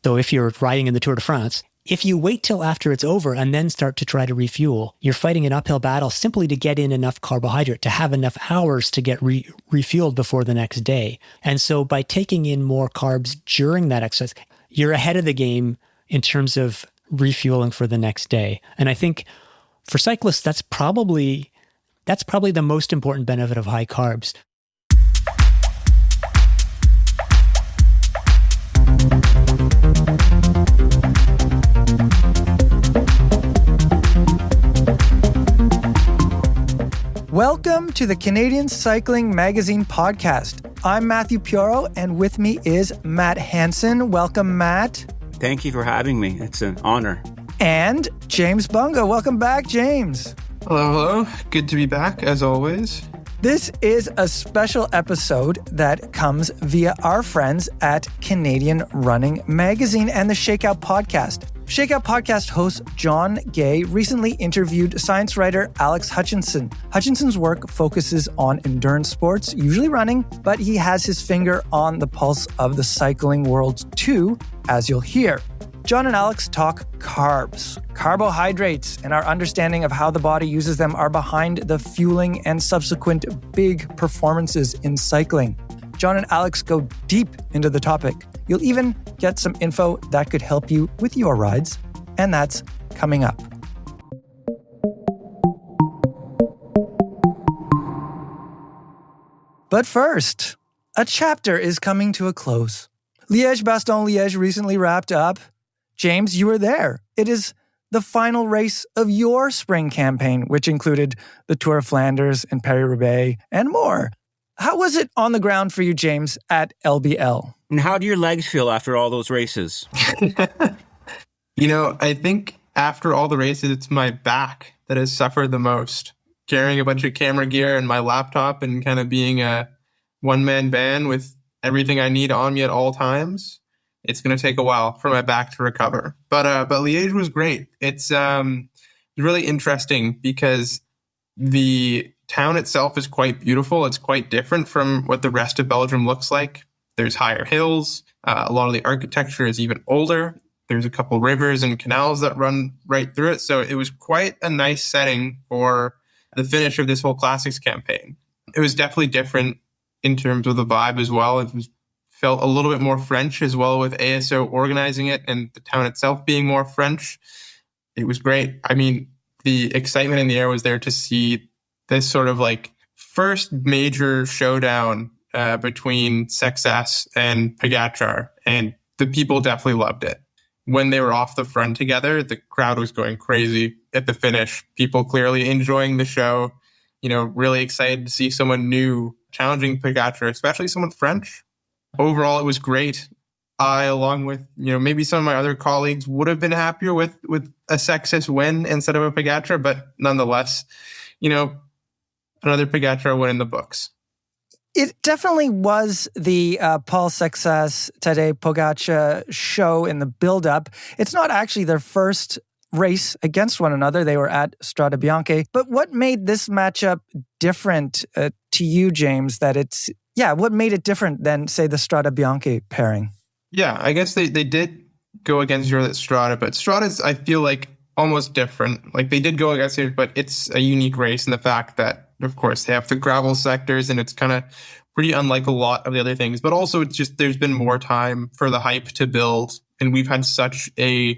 So if you're riding in the Tour de France, if you wait till after it's over and then start to try to refuel, you're fighting an uphill battle simply to get in enough carbohydrate, to have enough hours to get refueled before the next day. And so by taking in more carbs during that exercise, you're ahead of the game in terms of refueling for the next day. And I think for cyclists, that's probably the most important benefit of high carbs. Welcome to the Canadian Cycling Magazine podcast. I'm Matthew Pioro, and with me is Matt Hansen. Welcome, Matt. Thank you for having me. It's an honor. And James Bunga. Welcome back, James. Hello. Good to be back, as always. This is a special episode that comes via our friends at Canadian Running Magazine and the Shakeout podcast. Shakeout podcast host John Gay recently interviewed science writer Alex Hutchinson. Hutchinson's work focuses on endurance sports, usually running, but he has his finger on the pulse of the cycling world too, as you'll hear. John and Alex talk carbs. Carbohydrates and our understanding of how the body uses them are behind the fueling and subsequent big performances in cycling. John and Alex go deep into the topic. You'll even get some info that could help you with your rides, and that's coming up. But first, a chapter is coming to a close. Liège-Bastogne-Liège recently wrapped up. James, you were there. It is the final race of your spring campaign, which included the Tour of Flanders and Paris-Roubaix and more. How was it on the ground for you, James, at LBL? And how do your legs feel after all those races? I think after all the races, it's my back that has suffered the most. Carrying a bunch of camera gear and my laptop and kind of being a one-man band with everything I need on me at all times. It's going to take a while for my back to recover. But Liège was great. It's really interesting because the town itself is quite beautiful. It's quite different from what the rest of Belgium looks like. There's higher hills. A lot of the architecture is even older. There's a couple rivers and canals that run right through it. So it was quite a nice setting for the finish of this whole Classics campaign. It was definitely different in terms of the vibe as well. It felt a little bit more French as well, with ASO organizing it and the town itself being more French. It was great. I mean, the excitement in the air was there to see this sort of like first major showdown between Success and Pogačar, and the people definitely loved it. When they were off the front together, the crowd was going crazy at the finish. People clearly enjoying the show, really excited to see someone new challenging Pogačar, especially someone French. Overall, it was great. I, along with, maybe some of my other colleagues, would have been happier with a Success win instead of a Pogačar, but nonetheless, another Pogačar win in the books. It definitely was the Paul Success, Tadej Pogačar show in the build-up. It's not actually their first race against one another. They were at Strade Bianche. But what made this matchup different to you, James, what made it different than, say, the Strade Bianche pairing? Yeah, I guess they did go against each other at Strade, but Strade is, I feel like, almost different. Like, they did go against it, but it's a unique race in the fact that, of course, they have the gravel sectors, and it's kind of pretty unlike a lot of the other things. But also, it's just there's been more time for the hype to build, and we've had such a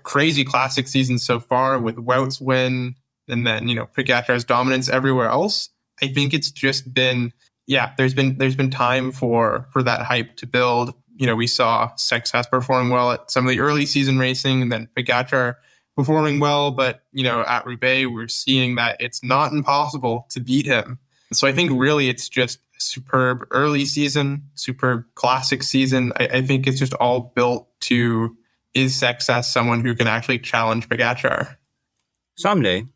crazy classic season so far with Wout's win, and then Pogačar's dominance everywhere else. I think it's just been there's been time for that hype to build. We saw Success perform well at some of the early season racing, and then Pogačar performing well, but at Roubaix, we're seeing that it's not impossible to beat him. So I think really it's just a superb early season, superb classic season. I think it's just all built to, is Success someone who can actually challenge Pogačar? Someday.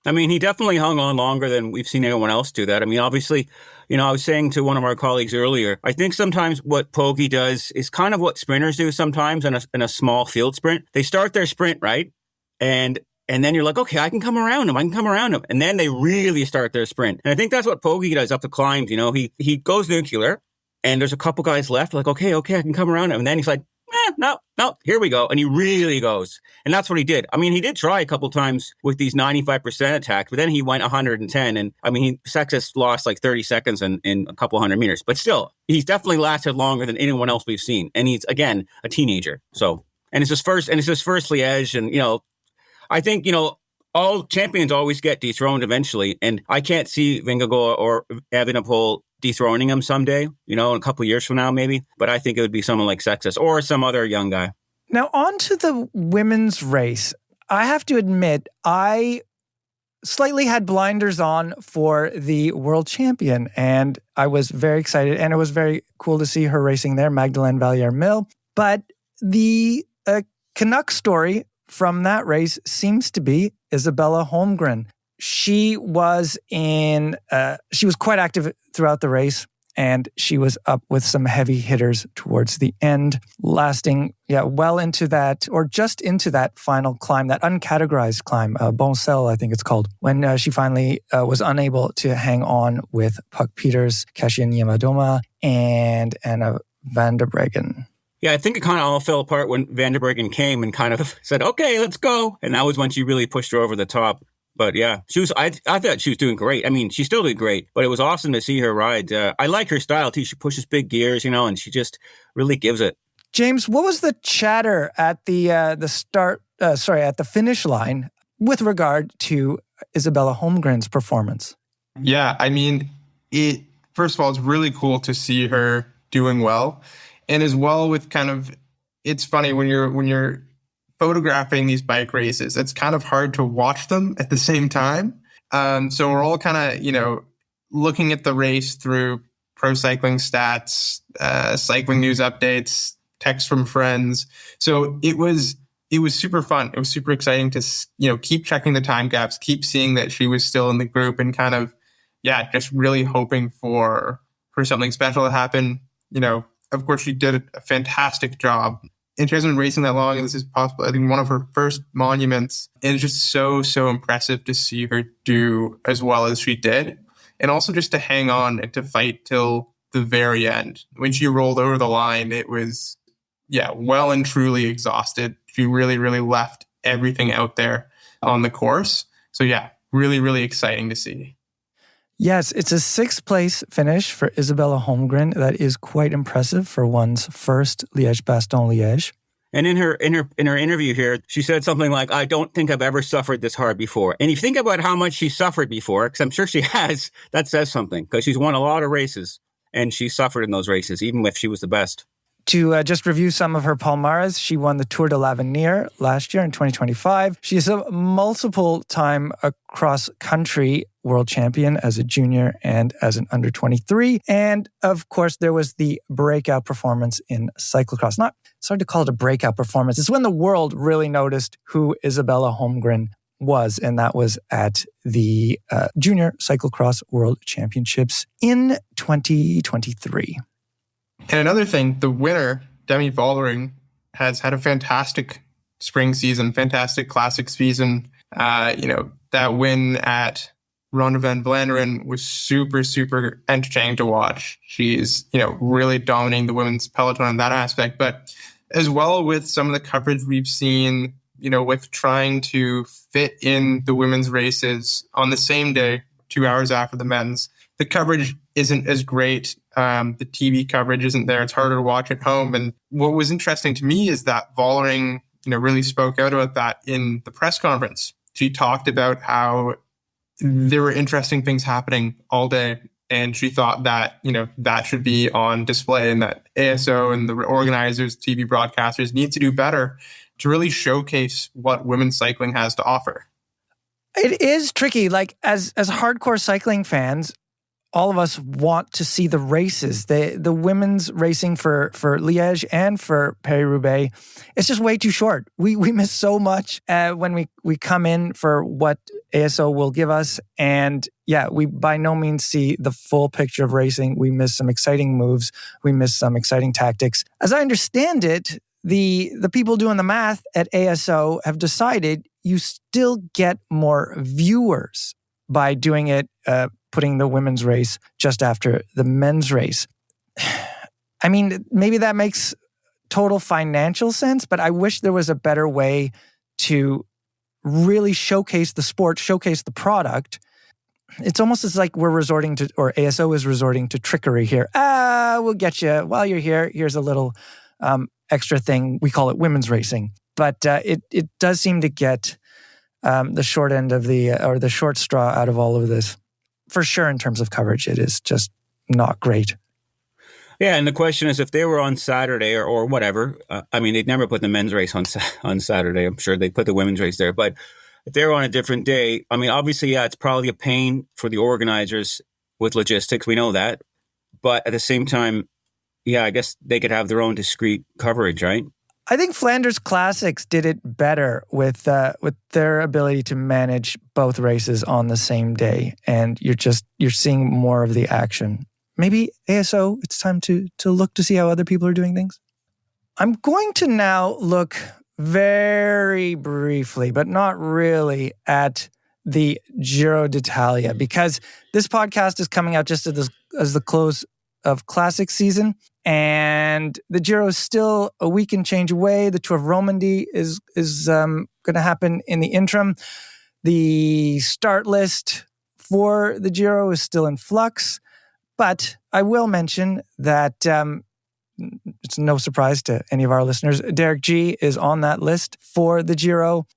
I mean, he definitely hung on longer than we've seen anyone else do that. I mean, obviously, I was saying to one of our colleagues earlier, I think sometimes what Pogi does is kind of what sprinters do sometimes in a small field sprint. They start their sprint, right? And then you're like, okay, I can come around him. And then they really start their sprint. And I think that's what Pogi does up the climbs. He goes nuclear and there's a couple guys left like, okay, I can come around him. And then he's like, no, here we go. And he really goes. And that's what he did. I mean, he did try a couple times with these 95% attacks, but then he went 110. And I mean, Sextus lost like 30 seconds in a couple hundred meters. But still, he's definitely lasted longer than anyone else we've seen. And he's, again, a teenager. So, and it's his first Liège. And, I think, all champions always get dethroned eventually. And I can't see Vingegaard or Evenepoel dethroning him someday, in a couple of years from now, maybe. But I think it would be someone like Sextus or some other young guy. Now, on to the women's race. I have to admit, I slightly had blinders on for the world champion, and I was very excited, and it was very cool to see her racing there, Magdalene Valliere-Mill. But the Canuck story from that race seems to be Isabella Holmgren. She was quite active throughout the race, and she was up with some heavy hitters towards the end, lasting well into that, or just into that final climb, that uncategorized climb, Boncel, I think it's called, when she finally was unable to hang on with Puck Peters, Kasia Niemadoma, and Anna van der Breggen. Yeah, I think it kind of all fell apart when Van der Breggen came and kind of said, okay, let's go. And that was when she really pushed her over the top. But yeah, I thought she was doing great. I mean, she still did great, but it was awesome to see her ride. I like her style too. She pushes big gears, and she just really gives it. James, what was the chatter at the finish line with regard to Isabella Holmgren's performance? Yeah, I mean, first of all, it's really cool to see her doing well. And as well with it's funny when you're photographing these bike races, it's kind of hard to watch them at the same time. So we're all kind of, looking at the race through pro cycling stats, cycling news updates, texts from friends. So it was super fun. It was super exciting to, keep checking the time gaps, keep seeing that she was still in the group and kind of, just really hoping for something special to happen. Of course, she did a fantastic job. And she hasn't been racing that long, and this is possible, I think, one of her first monuments. And it's just so, so impressive to see her do as well as she did. And also just to hang on and to fight till the very end. When she rolled over the line, it was, well and truly exhausted. She really, really left everything out there on the course. So really, really exciting to see. Yes, it's a 6th place finish for Isabella Holmgren. That is quite impressive for one's first Liège-Bastogne-Liège. And in her interview here, she said something like, I don't think I've ever suffered this hard before. And if you think about how much she suffered before, because I'm sure she has, that says something, because she's won a lot of races and she suffered in those races, even if she was the best. To just review some of her palmares, she won the Tour de l'Avenir last year in 2025. She is a multiple-time cross-country world champion as a junior and as an under-23. And, of course, there was the breakout performance in cyclocross. It's hard to call it a breakout performance. It's when the world really noticed who Isabella Holmgren was, and that was at the Junior Cyclocross World Championships in 2023. And another thing, the winner, Demi Vollering, has had a fantastic spring season, fantastic classic season. That win at Ronde van Vlaanderen was super, super entertaining to watch. She's, really dominating the women's peloton in that aspect. But as well with some of the coverage we've seen, with trying to fit in the women's races on the same day, 2 hours after the men's, the coverage isn't as great. The TV coverage isn't there. It's harder to watch at home. And what was interesting to me is that Vollering, really spoke out about that in the press conference. She talked about how there were interesting things happening all day. And she thought that, that should be on display and that ASO and the organizers, TV broadcasters need to do better to really showcase what women's cycling has to offer. It is tricky. Like as hardcore cycling fans, all of us want to see the races. The women's racing for Liège and for Paris-Roubaix, it's just way too short. We miss so much when we come in for what ASO will give us. And we by no means see the full picture of racing. We miss some exciting moves. We miss some exciting tactics. As I understand it, the people doing the math at ASO have decided you still get more viewers by doing it, putting the women's race just after the men's race. I mean, maybe that makes total financial sense, but I wish there was a better way to really showcase the sport, showcase the product. It's almost as like we're resorting to, or ASO is resorting to trickery here. We'll get you while you're here. Here's a little extra thing. We call it women's racing. But it does seem to get the short end of the short straw out of all of this. For sure, in terms of coverage, it is just not great. Yeah, and the question is, if they were on Saturday or whatever, I mean, they'd never put the men's race on Saturday. I'm sure they'd put the women's race there. But if they were on a different day, I mean, obviously, yeah, it's probably a pain for the organizers with logistics. We know that. But at the same time, yeah, I guess they could have their own discrete coverage, right? I think Flanders Classics did it better with their ability to manage both races on the same day, and you're seeing more of the action. Maybe ASO, it's time to look to see how other people are doing things. I'm going to now look very briefly, but not really, at the Giro d'Italia, because this podcast is coming out just as the close of Classic season. And the Giro is still a week and change away. The Tour of Romandy is going to happen in the interim. The start list for the Giro is still in flux. But I will mention that it's no surprise to any of our listeners. Derek G is on that list for the Giro.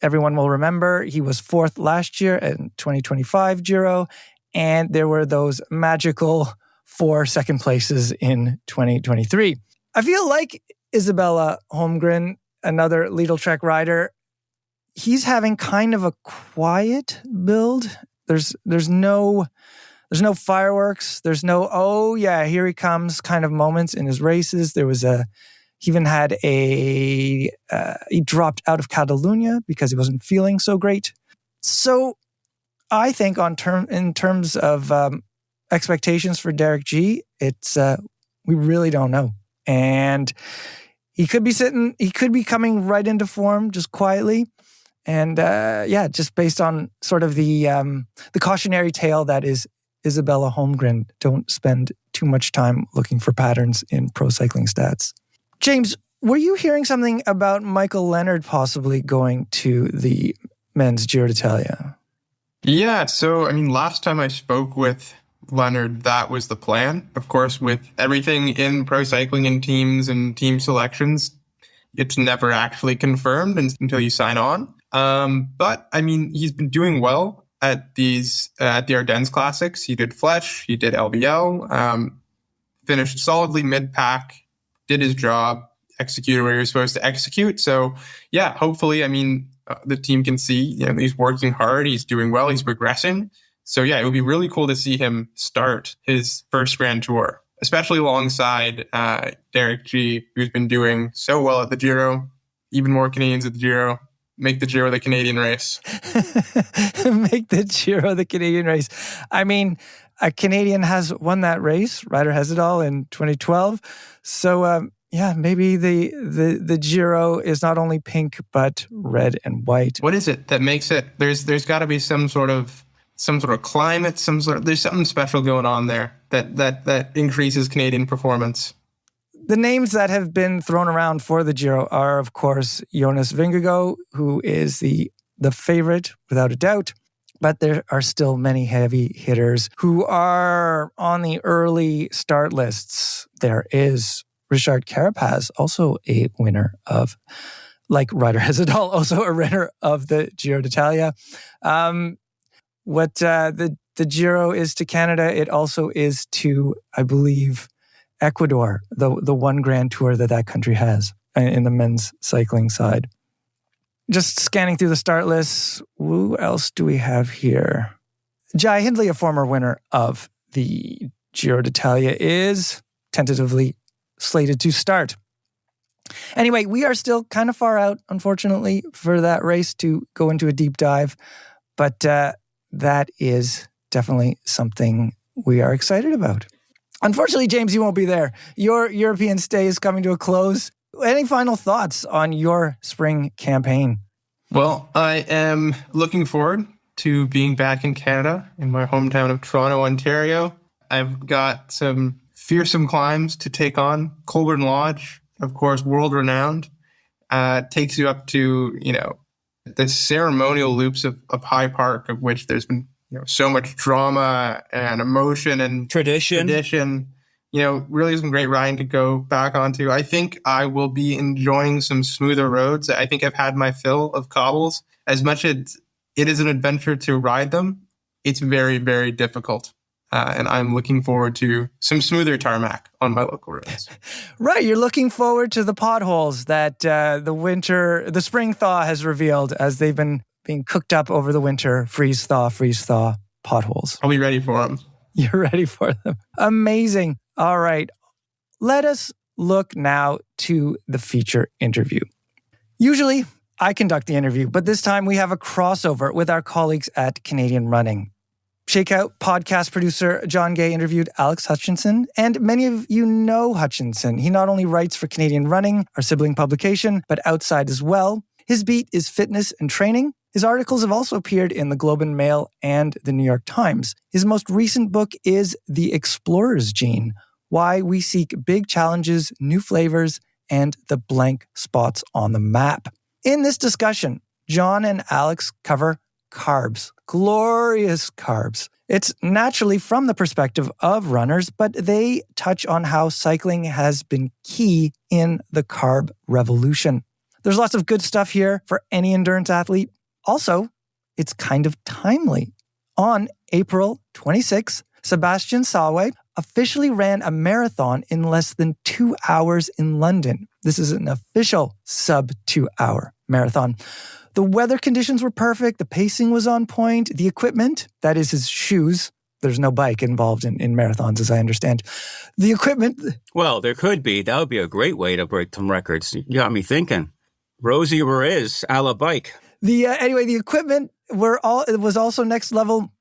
Everyone will remember he was fourth last year in 2025 Giro. And there were those magical 4 second places in 2023. I feel like Isabella Holmgren, another Lidl Trek rider, he's having kind of a quiet build. There's no fireworks. There's no, oh yeah, here he comes kind of moments in his races. He even had he dropped out of Catalunya because he wasn't feeling so great. So I think in terms of expectations for Derek G, it's we really don't know. And he could be coming right into form just quietly. And just based on sort of the cautionary tale that is Isabella Holmgren, don't spend too much time looking for patterns in pro cycling stats. James, were you hearing something about Michael Leonard possibly going to the men's Giro d'Italia? Yeah, so I mean, last time I spoke with Leonard, that was the plan. Of course, with everything in pro cycling and teams and team selections, it's never actually confirmed until you sign on. But I mean, he's been doing well at the Ardennes Classics. He did Fletch, he did LBL, finished solidly mid-pack, did his job, executed where he was supposed to execute. So yeah, hopefully, I mean, the team can see, he's working hard, he's doing well, he's progressing. So yeah, it would be really cool to see him start his first Grand Tour, especially alongside Derek G, who's been doing so well at the Giro, even more Canadians at the Giro. Make the Giro the Canadian race. Make the Giro the Canadian race. I mean, a Canadian has won that race, Ryder Hesjedal, in 2012. So maybe the Giro is not only pink but red and white. What is it that makes it? There's got to be some sort of climate, there's something special going on there that increases Canadian performance. The names that have been thrown around for the Giro are, of course, Jonas Vingegaard, who is the favorite without a doubt. But there are still many heavy hitters who are on the early start lists. There is Richard Carapaz, also a winner of, like Ryder Hesjedal, also a winner of the Giro d'Italia. What the Giro is to Canada, it also is to, I believe, Ecuador, the one Grand Tour that country has in the men's cycling side. Just scanning through the start lists, who else do we have here? Jai Hindley, a former winner of the Giro d'Italia, is tentatively slated to start. Anyway, we are still kind of far out, unfortunately, for that race to go into a deep dive, but that is definitely something we are excited about. Unfortunately, James, you won't be there. Your European stay is coming to a close. Any final thoughts on your spring campaign? Well, I am looking forward to being back in Canada, in my hometown of Toronto, Ontario. I've got some fearsome climbs to take on. Colborne Lodge, of course, world-renowned, takes you up to, the ceremonial loops of High Park, of which there's been so much drama and emotion and tradition. Really some great riding to go back onto. I think I will be enjoying some smoother roads. I think I've had my fill of cobbles. As much as it is an adventure to ride them, it's very, very difficult. And I'm looking forward to some smoother tarmac on my local roads. Right. You're looking forward to the potholes that the spring thaw has revealed as they've been being cooked up over the winter. Freeze thaw potholes. I'll be ready for them. You're ready for them. Amazing. All right. Let us look now to the feature interview. Usually I conduct the interview, but this time we have a crossover with our colleagues at Canadian Running. Shakeout podcast producer John Gay interviewed Alex Hutchinson, and many of you know Hutchinson. He not only writes for Canadian Running, our sibling publication, but outside as well. His beat is fitness and training. His articles have also appeared in the Globe and Mail and the New York Times. His most recent book is The Explorer's Gene: Why We Seek Big Challenges, New Flavors, and the Blank Spots on the Map. In this discussion, John and Alex cover carbs, glorious carbs. It's naturally from the perspective of runners, but they touch on how cycling has been key in the carb revolution. There's lots of good stuff here for any endurance athlete. Also, it's kind of timely. On April 26, Sebastian Sawe officially ran a marathon in less than 2 hours in London. This is an official sub 2 hour marathon. The weather conditions were perfect. The pacing was on point. The equipment, that is his shoes. There's no bike involved in marathons, as I understand. The equipment... Well, there could be. That would be a great way to break some records. You got me thinking. Rosie Ruiz, a la bike. Anyway, the equipment it was also next level,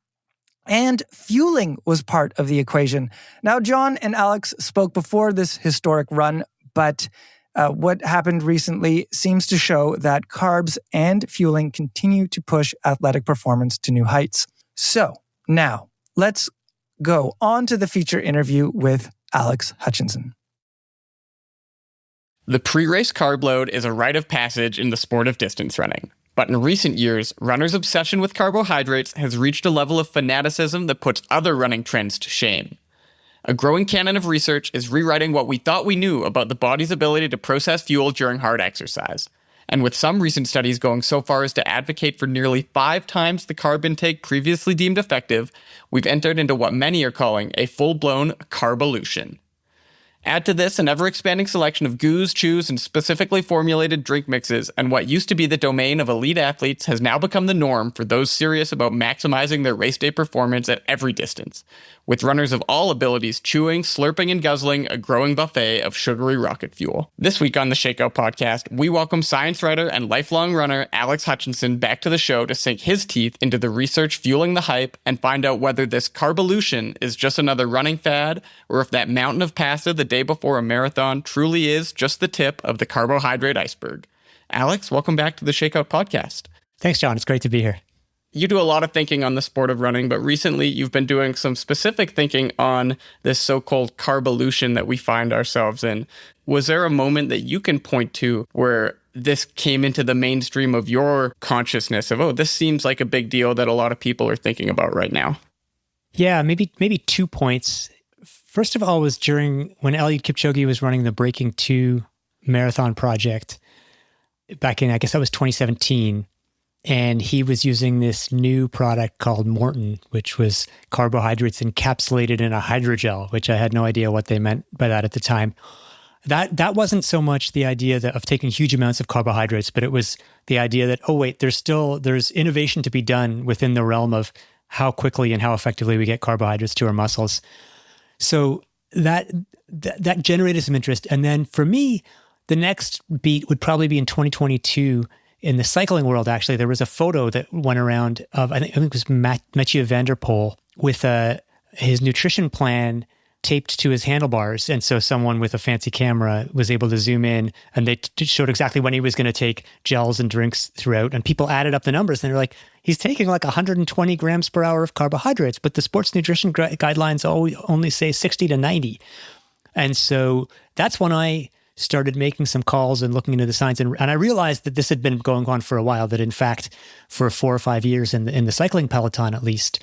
and fueling was part of the equation. Now, John and Alex spoke before this historic run, but what happened recently seems to show that carbs and fueling continue to push athletic performance to new heights. So now let's go on to the feature interview with Alex Hutchinson. The pre-race carb load is a rite of passage in the sport of distance running. But in recent years, runners' obsession with carbohydrates has reached a level of fanaticism that puts other running trends to shame. A growing canon of research is rewriting what we thought we knew about the body's ability to process fuel during hard exercise. And with some recent studies going so far as to advocate for nearly 5 times the carb intake previously deemed effective, we've entered into what many are calling a full-blown carbollution. Add to this an ever-expanding selection of goos, chews, and specifically formulated drink mixes, and what used to be the domain of elite athletes has now become the norm for those serious about maximizing their race day performance at every distance, with runners of all abilities chewing, slurping, and guzzling a growing buffet of sugary rocket fuel. This week on the Shakeout podcast, we welcome science writer and lifelong runner Alex Hutchinson back to the show to sink his teeth into the research fueling the hype and find out whether this carbollution is just another running fad, or if that mountain of pasta the day before a marathon truly is just the tip of the carbohydrate iceberg. Alex, welcome back to the Shakeout podcast. Thanks, John. It's great to be here. You do a lot of thinking on the sport of running, but recently you've been doing some specific thinking on this so-called carbollution that we find ourselves in. Was there a moment that you can point to where this came into the mainstream of your consciousness of, this seems like a big deal that a lot of people are thinking about right now? Yeah, maybe 2 points. First of all, was during when Eliud Kipchoge was running the Breaking 2 marathon project back in, I guess that was 2017. And he was using this new product called Morton, which was carbohydrates encapsulated in a hydrogel, which I had no idea what they meant by that at the time. That wasn't so much the idea of taking huge amounts of carbohydrates, but it was the idea that, there's innovation to be done within the realm of how quickly and how effectively we get carbohydrates to our muscles. So that generated some interest. And then for me, the next beat would probably be in 2022 in the cycling world. Actually, there was a photo that went around of, I think it was Mathieu van der Poel with his nutrition plan taped to his handlebars. And so someone with a fancy camera was able to zoom in, and they showed exactly when he was going to take gels and drinks throughout. And people added up the numbers, and they're like, he's taking like 120 grams per hour of carbohydrates, but the sports nutrition guidelines only say 60 to 90. And so that's when I started making some calls and looking into the science. And I realized that this had been going on for a while, that in fact, for 4 or 5 years in the cycling peloton, at least,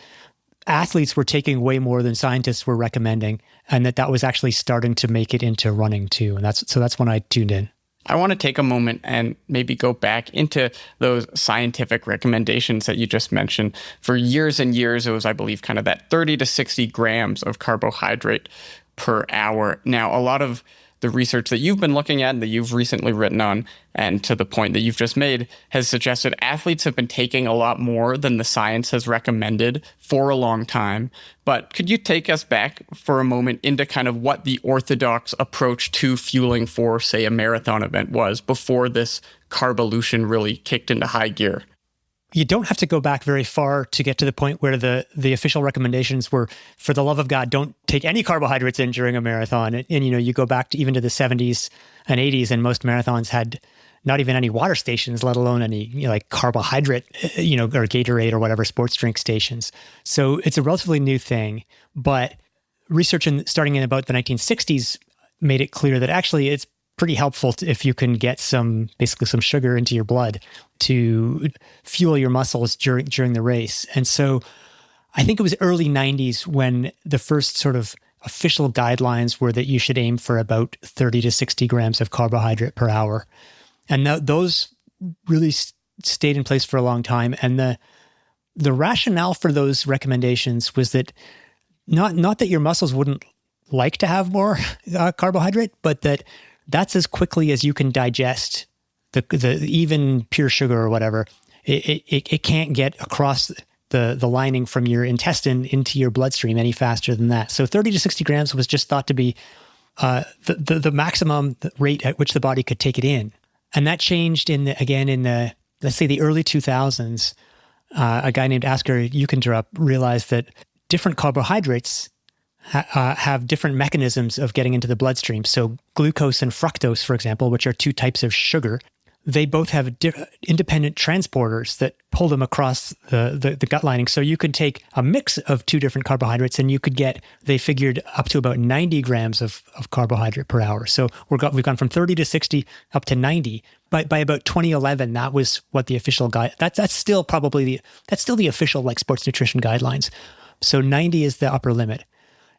athletes were taking way more than scientists were recommending, and that was actually starting to make it into running too. And that's when I tuned in. I want to take a moment and maybe go back into those scientific recommendations that you just mentioned. For years and years, it was, I believe, kind of that 30 to 60 grams of carbohydrate per hour. Now, a lot of the research that you've been looking at and that you've recently written on, and to the point that you've just made, has suggested athletes have been taking a lot more than the science has recommended for a long time. But could you take us back for a moment into kind of what the orthodox approach to fueling for, say, a marathon event was before this carvolution really kicked into high gear? You don't have to go back very far to get to the point where the official recommendations were, for the love of God, don't take any carbohydrates in during a marathon. And you go back to even to the 70s and 80s, and most marathons had not even any water stations, let alone any like carbohydrate, or Gatorade or whatever sports drink stations. So it's a relatively new thing. But research starting in about the 1960s made it clear that actually it's pretty helpful if you can get some sugar into your blood to fuel your muscles during the race. And so I think it was early 90s when the first sort of official guidelines were that you should aim for about 30 to 60 grams of carbohydrate per hour. And those really stayed in place for a long time. And the rationale for those recommendations was that not that your muscles wouldn't like to have more carbohydrate, but that's as quickly as you can digest the even pure sugar or whatever. It can't get across the lining from your intestine into your bloodstream any faster than that. So 30 to 60 grams was just thought to be the maximum rate at which the body could take it in. And that changed in the let's say the early 2000s. A guy named Asker Eukendrup realized that different carbohydrates have different mechanisms of getting into the bloodstream. So glucose and fructose, for example, which are two types of sugar, they both have independent transporters that pull them across the gut lining. So you could take a mix of two different carbohydrates and you could get, they figured, up to about 90 grams of carbohydrate per hour. So we've gone from 30 to 60 up to 90. By about 2011, that was what the official guide, that's still the official like sports nutrition guidelines. So 90 is the upper limit.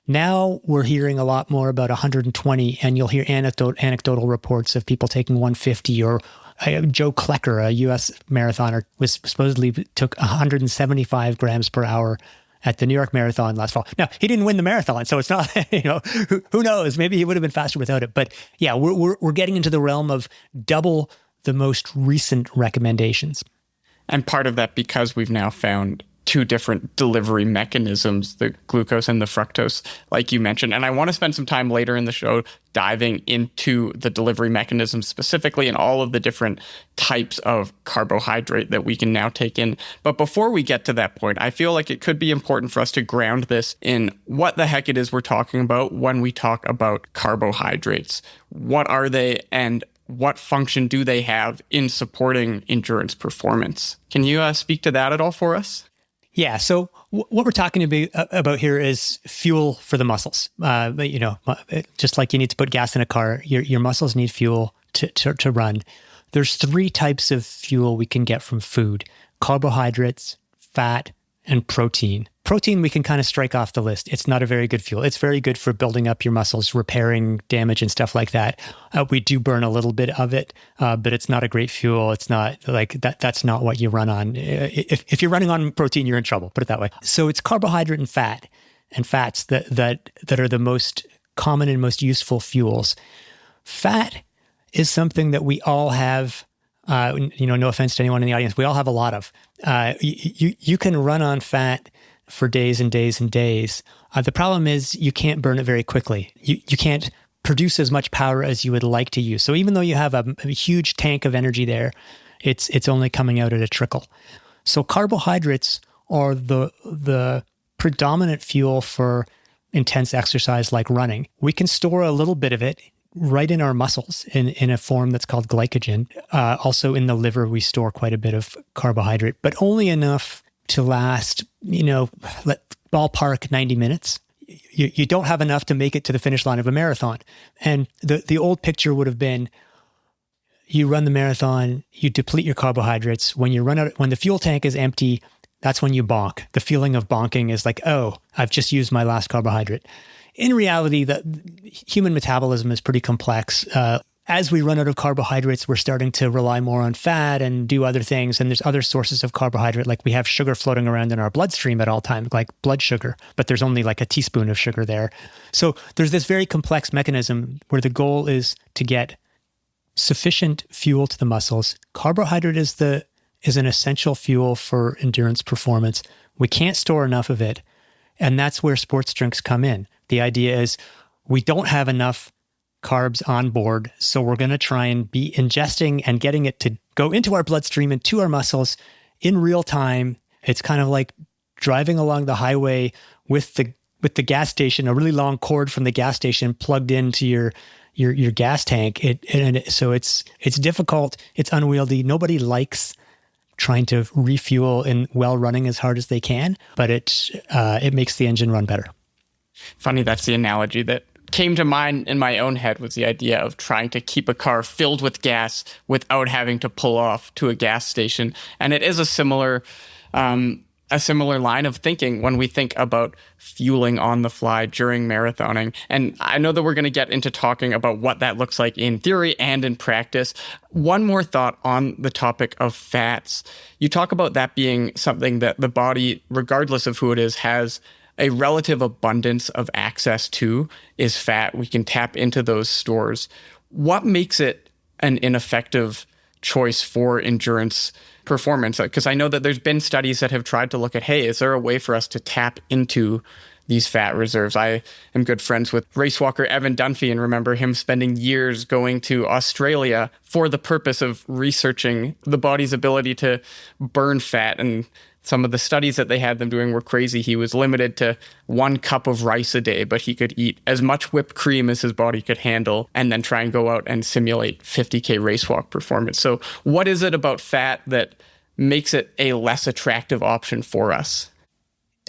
Now we're hearing a lot more about 120, and you'll hear anecdotal reports of people taking 150, or Joe Klecker, a U.S. marathoner, was supposedly took 175 grams per hour at the New York Marathon last fall. Now, he didn't win the marathon, so it's not, who knows? Maybe he would have been faster without it. But yeah, we're getting into the realm of double the most recent recommendations. And part of that because we've now found two different delivery mechanisms, the glucose and the fructose, like you mentioned. And I want to spend some time later in the show diving into the delivery mechanisms specifically and all of the different types of carbohydrate that we can now take in. But before we get to that point, I feel like it could be important for us to ground this in what the heck it is we're talking about when we talk about carbohydrates. What are they, and what function do they have in supporting endurance performance? Can you speak to that at all for us? Yeah. So what we're talking about here is fuel for the muscles. Just like you need to put gas in a car, your muscles need fuel to run. There's 3 types of fuel we can get from food: carbohydrates, fat, and protein. Protein, we can kind of strike off the list. It's not a very good fuel. It's very good for building up your muscles, repairing damage and stuff like that. We do burn a little bit of it, but it's not a great fuel. It's not like that. That's not what you run on. If you're running on protein, you're in trouble, put it that way. So it's carbohydrate and fats that are the most common and most useful fuels. Fat is something that we all have. No offense to anyone in the audience, we all have a lot of. You can run on fat for days and days and days. The problem is you can't burn it very quickly. You can't produce as much power as you would like to use. So even though you have a huge tank of energy there, it's only coming out at a trickle. So carbohydrates are the predominant fuel for intense exercise like running. We can store a little bit of it right in our muscles in a form that's called glycogen. Also in the liver, we store quite a bit of carbohydrate, but only enough to last, ballpark 90 minutes. you don't have enough to make it to the finish line of a marathon. And the old picture would have been, you run the marathon, you deplete your carbohydrates. When the fuel tank is empty, that's when you bonk. The feeling of bonking is like, oh, I've just used my last carbohydrate. In reality, the human metabolism is pretty complex. As we run out of carbohydrates, we're starting to rely more on fat and do other things. And there's other sources of carbohydrate, like we have sugar floating around in our bloodstream at all times, like blood sugar, but there's only like a teaspoon of sugar there. So there's this very complex mechanism where the goal is to get sufficient fuel to the muscles. Carbohydrate is an essential fuel for endurance performance. We can't store enough of it. And that's where sports drinks come in. The idea is we don't have enough carbs on board, so we're going to try and be ingesting and getting it to go into our bloodstream and to our muscles in real time. It's kind of like driving along the highway with the gas station, a really long cord from the gas station plugged into your gas tank. So it's difficult. It's unwieldy. Nobody likes trying to refuel while running as hard as they can, but it makes the engine run better. Funny, that's the analogy that came to mind in my own head, was the idea of trying to keep a car filled with gas without having to pull off to a gas station. And it is a similar line of thinking when we think about fueling on the fly during marathoning. And I know that we're going to get into talking about what that looks like in theory and in practice. One more thought on the topic of fats. You talk about that being something that the body, regardless of who it is, has a relative abundance of access to, is fat. We can tap into those stores. What makes it an ineffective choice for endurance performance? Because I know that there's been studies that have tried to look at, hey, is there a way for us to tap into these fat reserves? I am good friends with race walker Evan Dunphy and remember him spending years going to Australia for the purpose of researching the body's ability to burn fat. And some of the studies that they had them doing were crazy. He was limited to 1 cup of rice a day, but he could eat as much whipped cream as his body could handle and then try and go out and simulate 50K race walk performance. So what is it about fat that makes it a less attractive option for us?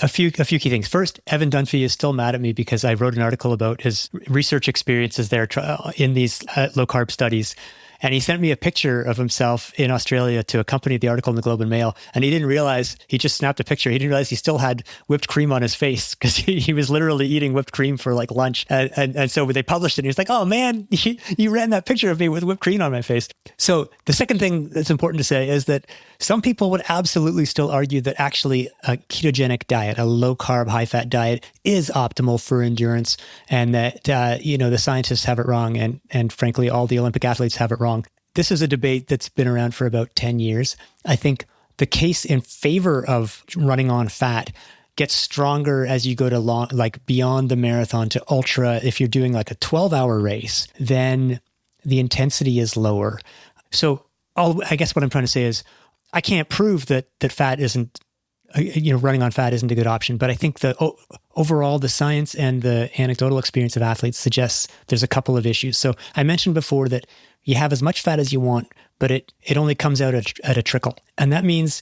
A few key things. First, Evan Dunphy is still mad at me because I wrote an article about his research experiences there in these low-carb studies. And he sent me a picture of himself in Australia to accompany the article in the Globe and Mail. And he didn't realize, he just snapped a picture. He didn't realize he still had whipped cream on his face because he was literally eating whipped cream for like lunch. And so they published it and he was like, oh man, you ran that picture of me with whipped cream on my face. So the second thing that's important to say is that some people would absolutely still argue that actually a ketogenic diet, a low carb, high fat diet is optimal for endurance, and that, the scientists have it wrong. And frankly, all the Olympic athletes have it wrong. This is a debate that's been around for about 10 years. I think the case in favor of running on fat gets stronger as you go to long, like beyond the marathon to ultra. If you're doing like a 12-hour race, then the intensity is lower. So I guess what I'm trying to say is I can't prove that fat isn't, running on fat isn't a good option. But I think overall, the science and the anecdotal experience of athletes suggests there's a couple of issues. So I mentioned before that you have as much fat as you want, but it only comes out at a trickle. And that means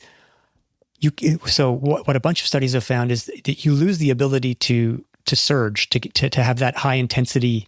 what a bunch of studies have found is that you lose the ability to surge, to have that high intensity,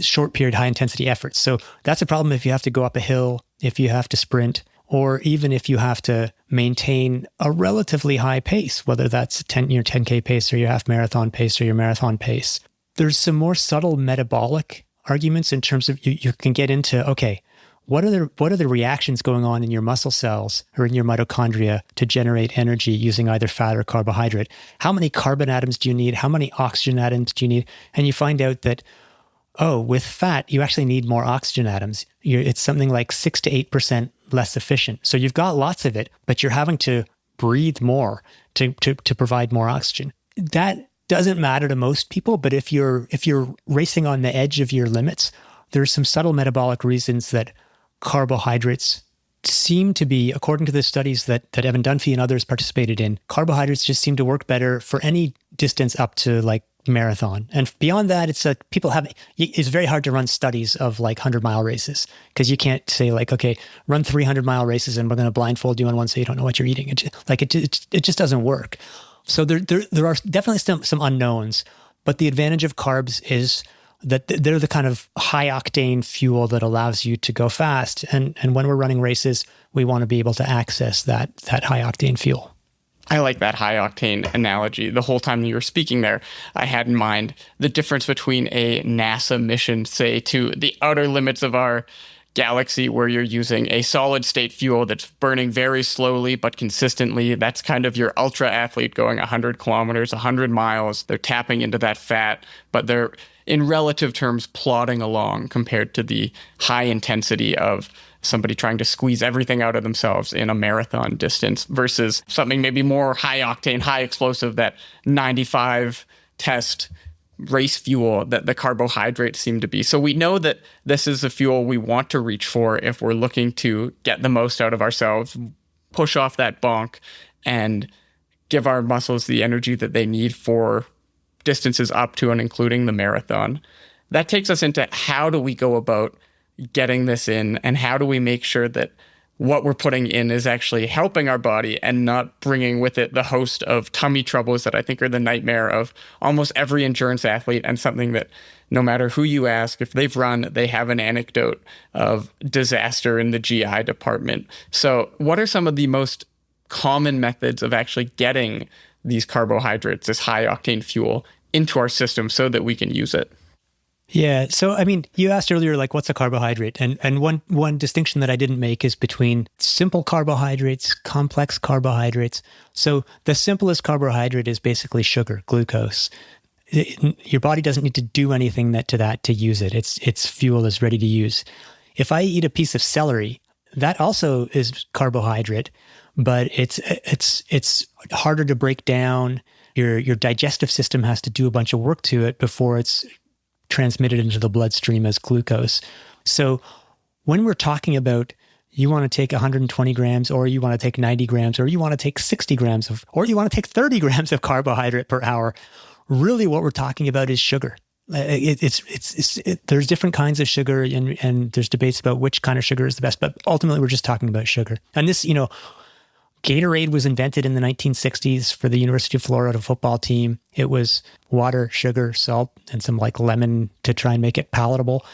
short period, high intensity efforts. So that's a problem if you have to go up a hill, if you have to sprint, or even if you have to maintain a relatively high pace, whether that's your 10K pace or your half marathon pace or your marathon pace. There's some more subtle metabolic arguments in terms of you can get into, okay, what are the reactions going on in your muscle cells or in your mitochondria to generate energy using either fat or carbohydrate? How many carbon atoms do you need? How many oxygen atoms do you need? And you find out that, with fat, you actually need more oxygen atoms. It's something like 6 to 8% less efficient. So you've got lots of it, but you're having to breathe more to provide more oxygen. That doesn't matter to most people, but if you're racing on the edge of your limits, there's some subtle metabolic reasons that carbohydrates seem to be, according to the studies that Evan Dunphy and others participated in, carbohydrates just seem to work better for any distance up to like marathon. And beyond that, it's very hard to run studies of like 100-mile races because you can't say like, okay, run 300-mile races and we're going to blindfold you on one so you don't know what you're eating. It just doesn't work. So there are definitely some unknowns, But the advantage of carbs is that they're the kind of high octane fuel that allows you to go fast. And when we're running races, we want to be able to access that high octane fuel. I like that high octane analogy. The whole time you were speaking there, I had in mind the difference between a NASA mission, say, to the outer limits of our galaxy, where you're using a solid state fuel that's burning very slowly but consistently. That's kind of your ultra athlete going 100 kilometers, 100 miles. They're tapping into that fat, but they're in relative terms plodding along compared to the high intensity of somebody trying to squeeze everything out of themselves in a marathon distance versus something maybe more high octane, high explosive, that 95 test race fuel that the carbohydrates seem to be. So we know that this is a fuel we want to reach for if we're looking to get the most out of ourselves, push off that bonk, and give our muscles the energy that they need for distances up to and including the marathon. That takes us into how do we go about getting this in, and how do we make sure that what we're putting in is actually helping our body and not bringing with it the host of tummy troubles that I think are the nightmare of almost every endurance athlete, and something that no matter who you ask, if they've run, they have an anecdote of disaster in the GI department. So what are some of the most common methods of actually getting these carbohydrates, this high octane fuel, into our system so that we can use it? Yeah. So, I mean, you asked earlier, like, what's a carbohydrate? And one distinction that I didn't make is between simple carbohydrates, complex carbohydrates. So the simplest carbohydrate is basically sugar, glucose. Your body doesn't need to do anything to use it. Its fuel is ready to use. If I eat a piece of celery, that also is carbohydrate, but it's harder to break down. Your digestive system has to do a bunch of work to it before it's transmitted into the bloodstream as glucose. So when we're talking about you want to take 120 grams, or you want to take 90 grams, or you want to take 60 grams or you want to take 30 grams of carbohydrate per hour, really what we're talking about is sugar. There's different kinds of sugar, and there's debates about which kind of sugar is the best, but ultimately we're just talking about sugar. And this, Gatorade was invented in the 1960s for the University of Florida football team. It was water, sugar, salt, and some like lemon to try and make it palatable.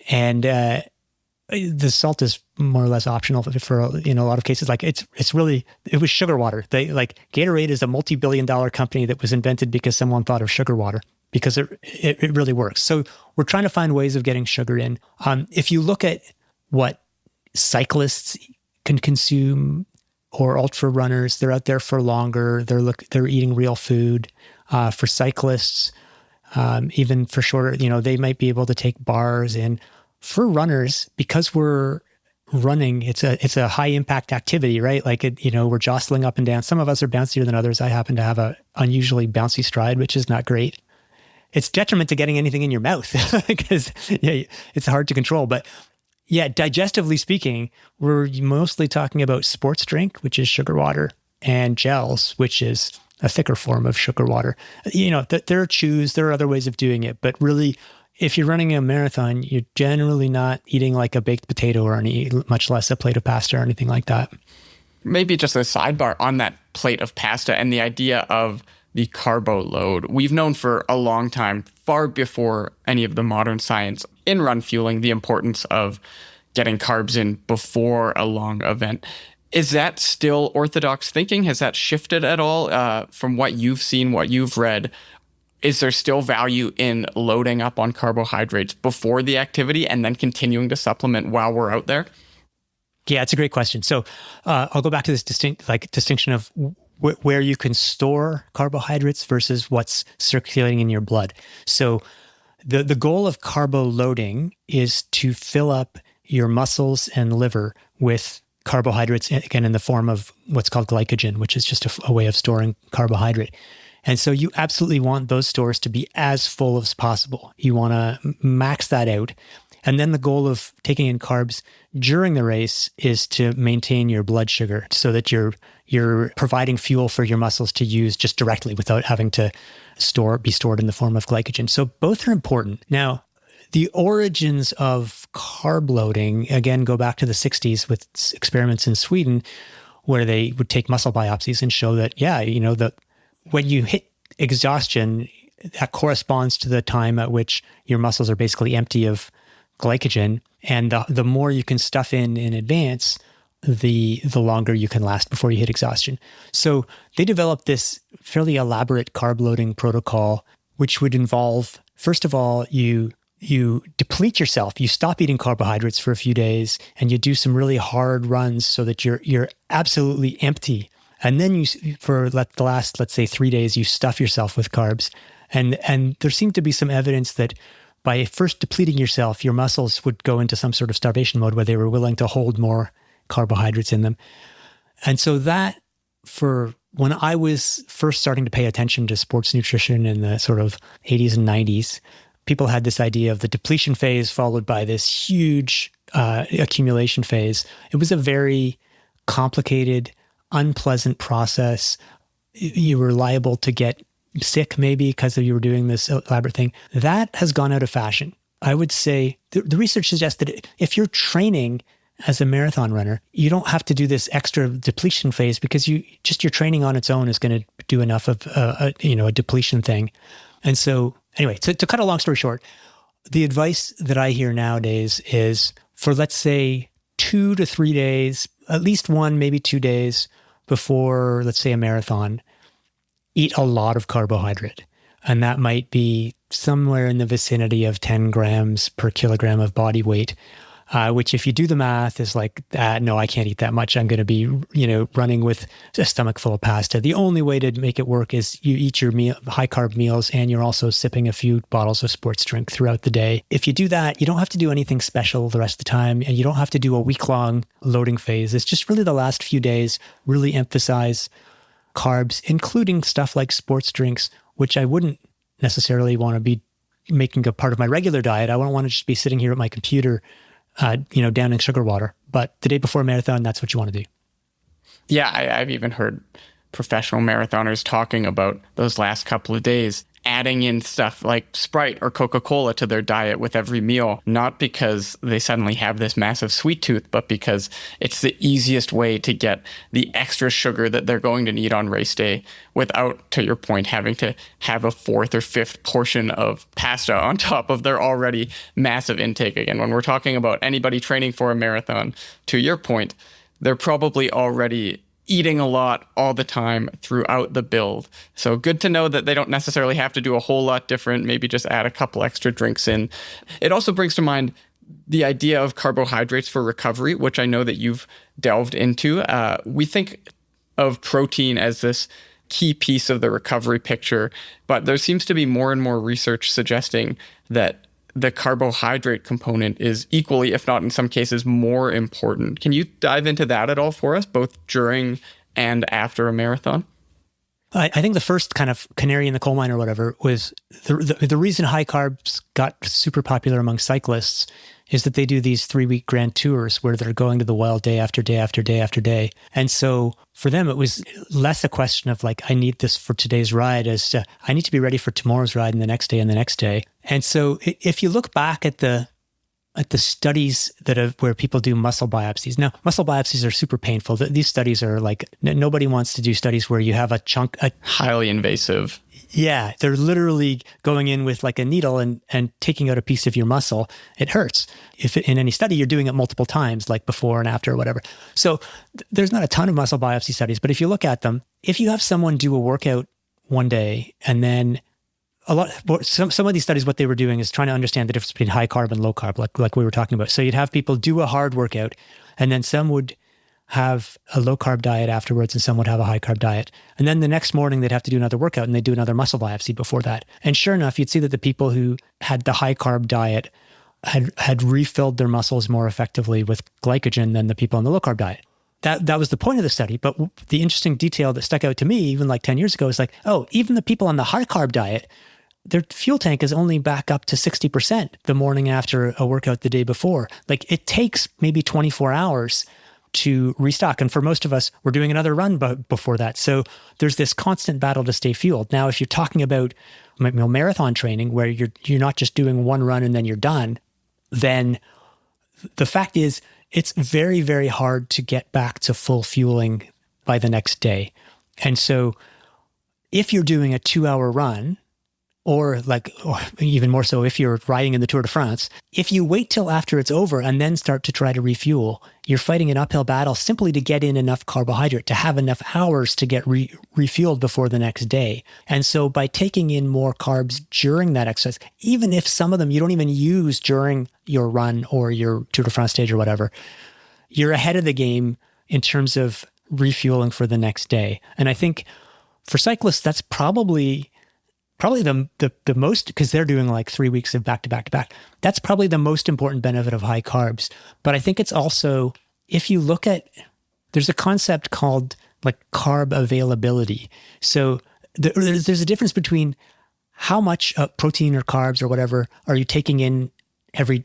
And the salt is more or less optional for a lot of cases. Like it was sugar water. Gatorade is a multi-billion-dollar company that was invented because someone thought of sugar water, because it really works. So we're trying to find ways of getting sugar in. If you look at what cyclists can consume, or ultra runners, they're out there for longer. They're eating real food. For cyclists, even for shorter, they might be able to take bars. And for runners, because we're running, it's a high impact activity, right? Like we're jostling up and down. Some of us are bouncier than others. I happen to have a unusually bouncy stride, which is not great. It's detriment to getting anything in your mouth because it's hard to control. But yeah, digestively speaking, we're mostly talking about sports drink, which is sugar water, and gels, which is a thicker form of sugar water. There are chews, there are other ways of doing it, but really, if you're running a marathon, you're generally not eating like a baked potato or much less a plate of pasta or anything like that. Maybe just a sidebar on that plate of pasta and the idea of the carbo load. We've known for a long time, far before any of the modern science in run fueling, the importance of getting carbs in before a long event. Is that still orthodox thinking? Has that shifted at all from what you've seen, what you've read? Is there still value in loading up on carbohydrates before the activity and then continuing to supplement while we're out there? Yeah, it's a great question. So I'll go back to this distinction of where you can store carbohydrates versus what's circulating in your blood. So the goal of carbo loading is to fill up your muscles and liver with carbohydrates, again, in the form of what's called glycogen, which is just a way of storing carbohydrate. And so you absolutely want those stores to be as full as possible. You want to max that out. And then the goal of taking in carbs during the race is to maintain your blood sugar so that you're providing fuel for your muscles to use just directly without having to be stored in the form of glycogen. So both are important. Now, the origins of carb loading, again, go back to the 60s with experiments in Sweden where they would take muscle biopsies and show that, when you hit exhaustion, that corresponds to the time at which your muscles are basically empty of glycogen. And the more you can stuff in advance, the longer you can last before you hit exhaustion. So they developed this fairly elaborate carb loading protocol, which would involve, first of all, you deplete yourself. You stop eating carbohydrates for a few days, and you do some really hard runs so that you're absolutely empty. And then for the last, let's say, 3 days, you stuff yourself with carbs. And there seemed to be some evidence that by first depleting yourself, your muscles would go into some sort of starvation mode where they were willing to hold more carbohydrates in them. And so that, for when I was first starting to pay attention to sports nutrition in the sort of 80s and 90s, people had this idea of the depletion phase followed by this huge accumulation phase. It was a very complicated, unpleasant process. You were liable to get sick maybe because you were doing this elaborate thing. That has gone out of fashion. I would say the research suggests that if you're training as a marathon runner, you don't have to do this extra depletion phase because your training on its own is going to do enough of a depletion thing. And so anyway, to cut a long story short, the advice that I hear nowadays is for, let's say, 2 to 3 days, at least 1, maybe 2 days before, let's say, a marathon, eat a lot of carbohydrate. And that might be somewhere in the vicinity of 10 grams per kilogram of body weight, which if you do the math is like, no, I can't eat that much. I'm going to be, running with a stomach full of pasta. The only way to make it work is you eat your high carb meals and you're also sipping a few bottles of sports drink throughout the day. If you do that, you don't have to do anything special the rest of the time, and you don't have to do a week-long loading phase. It's just really the last few days really emphasize carbs, including stuff like sports drinks, which I wouldn't necessarily want to be making a part of my regular diet. I wouldn't want to just be sitting here at my computer downing sugar water. But the day before a marathon, that's what you want to do. Yeah, I've even heard professional marathoners talking about those last couple of days, adding in stuff like Sprite or Coca-Cola to their diet with every meal, not because they suddenly have this massive sweet tooth, but because it's the easiest way to get the extra sugar that they're going to need on race day without, to your point, having to have a 4th or 5th portion of pasta on top of their already massive intake. Again, when we're talking about anybody training for a marathon, to your point, they're probably already eating a lot all the time throughout the build. So good to know that they don't necessarily have to do a whole lot different, maybe just add a couple extra drinks in. It also brings to mind the idea of carbohydrates for recovery, which I know that you've delved into. We think of protein as this key piece of the recovery picture, but there seems to be more and more research suggesting that the carbohydrate component is equally, if not in some cases, more important. Can you dive into that at all for us, both during and after a marathon? I think the first kind of canary in the coal mine or whatever was the reason high carbs got super popular among cyclists is that they do these 3-week grand tours where they're going to the well day after day after day after day. And so for them, it was less a question of like, I need this for today's ride as to, I need to be ready for tomorrow's ride and the next day and the next day. And so if you look back at the studies where people do muscle biopsies. Now, muscle biopsies are super painful. These studies are like, nobody wants to do studies where you have a chunk. Highly invasive. Yeah, they're literally going in with like a needle and taking out a piece of your muscle. It hurts. If in any study, you're doing it multiple times, like before and after or whatever. So there's not a ton of muscle biopsy studies, but if you look at them, if you have someone do a workout one day and then some of these studies, what they were doing is trying to understand the difference between high carb and low carb, like we were talking about. So you'd have people do a hard workout, and then some would have a low carb diet afterwards, and some would have a high carb diet. And then the next morning they'd have to do another workout, and they'd do another muscle biopsy before that. And sure enough, you'd see that the people who had the high carb diet had refilled their muscles more effectively with glycogen than the people on the low carb diet. That was the point of the study. But the interesting detail that stuck out to me, even like 10 years ago, is like, oh, even the people on the high carb diet, their fuel tank is only back up to 60% the morning after a workout the day before. Like it takes maybe 24 hours to restock. And for most of us, we're doing another run before that. So there's this constant battle to stay fueled. Now, if you're talking about marathon training where you're not just doing one run and then you're done, then the fact is it's very, very hard to get back to full fueling by the next day. And so if you're doing a 2-hour run, or even more so if you're riding in the Tour de France, if you wait till after it's over and then start to try to refuel, you're fighting an uphill battle simply to get in enough carbohydrate, to have enough hours to get refueled before the next day. And so by taking in more carbs during that exercise, even if some of them you don't even use during your run or your Tour de France stage or whatever, you're ahead of the game in terms of refueling for the next day. And I think for cyclists, that's probably the most, because they're doing like 3 weeks of back to back to back. That's probably the most important benefit of high carbs. But I think it's also, if you look at, there's a concept called like carb availability. So there's a difference between how much protein or carbs or whatever are you taking in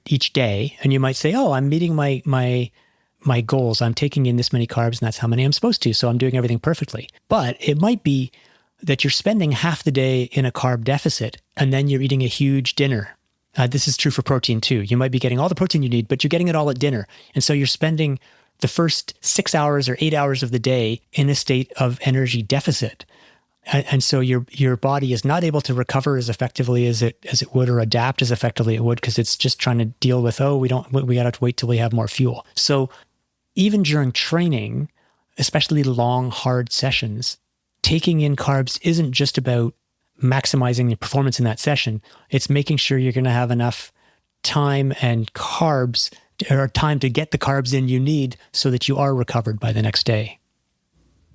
each day. And you might say, oh, I'm meeting my goals. I'm taking in this many carbs and that's how many I'm supposed to. So I'm doing everything perfectly. But it might be that you're spending half the day in a carb deficit and then you're eating a huge dinner. This is true for protein too. You might be getting all the protein you need, but you're getting it all at dinner. And so you're spending the first 6 hours or 8 hours of the day in a state of energy deficit. And so your body is not able to recover as effectively as it would, or adapt as effectively it would, because it's just trying to deal with, we got to wait till we have more fuel. So even during training, especially long, hard sessions, taking in carbs isn't just about maximizing your performance in that session. It's making sure you're going to have enough time and carbs, or time to get the carbs in you need so that you are recovered by the next day.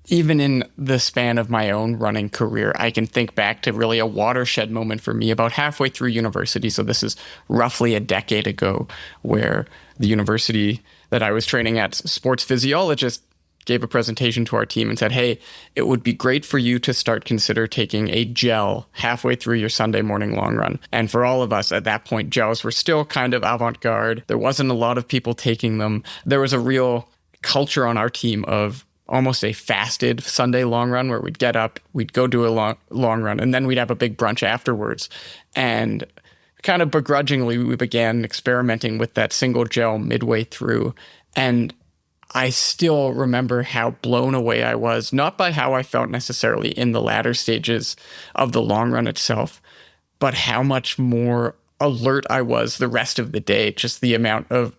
Even in the span of my own running career, I can think back to really a watershed moment for me about halfway through university. So this is roughly a decade ago, where the university that I was training at, sports physiologist, gave a presentation to our team and said, hey, it would be great for you to consider taking a gel halfway through your Sunday morning long run. And for all of us at that point, gels were still kind of avant-garde. There wasn't a lot of people taking them. There was a real culture on our team of almost a fasted Sunday long run, where we'd get up, we'd go do a long run, and then we'd have a big brunch afterwards. And kind of begrudgingly, we began experimenting with that single gel midway through. And I still remember how blown away I was, not by how I felt necessarily in the latter stages of the long run itself, but how much more alert I was the rest of the day, just the amount of